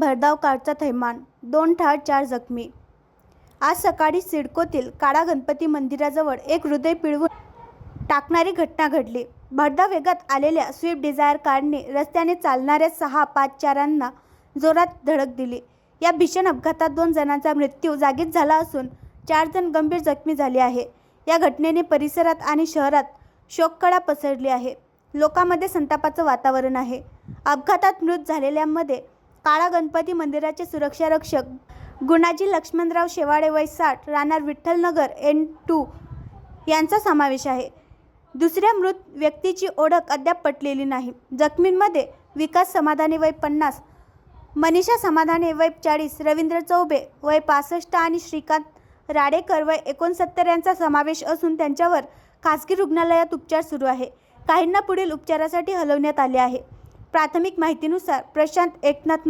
भरधाव कारचा थैमान, 2 ठार 4 जखमी. आज सकाळी सिडकोतील काळा गणपती मंदिराजवळ एक हृदय पिळवून टाकणारी घटना घडली. भरधाव वेगात आलेल्या स्विफ्ट डिझायर कारने रस्त्याने चालणाऱ्या 6 पादचाऱ्यांना जोरात धडक दिली. या भीषण अपघातात 2 जणांचा मृत्यू जागीच झाला असून 4 जण गंभीर जखमी झाले आहे. या घटनेने परिसरात आणि शहरात शोककळा पसरली आहे. लोकांमध्ये संतापाचं वातावरण आहे. अपघातात मृत झालेल्यांमध्ये काळा गणपती मंदिराचे सुरक्षारक्षक गुणाजी लक्ष्मणराव शेवाळे वय 60 राहणार विठ्ठलनगर N2 यांचा समावेश आहे. दुसऱ्या मृत व्यक्तीची ओळख अद्याप पटलेली नाही. जखमींमध्ये विकास समाधाने वय 50, मनीषा समाधाने वय 40, रवींद्र चौबे वय 65 आणि श्रीकांत राडेकर वय 69 यांचा समावेश असून त्यांच्यावर खासगी रुग्णालयात उपचार सुरू आहे. काहींना पुढील उपचारासाठी हलवण्यात आले आहे. प्राथमिक माहितीनुसार प्रशांत एकनाथ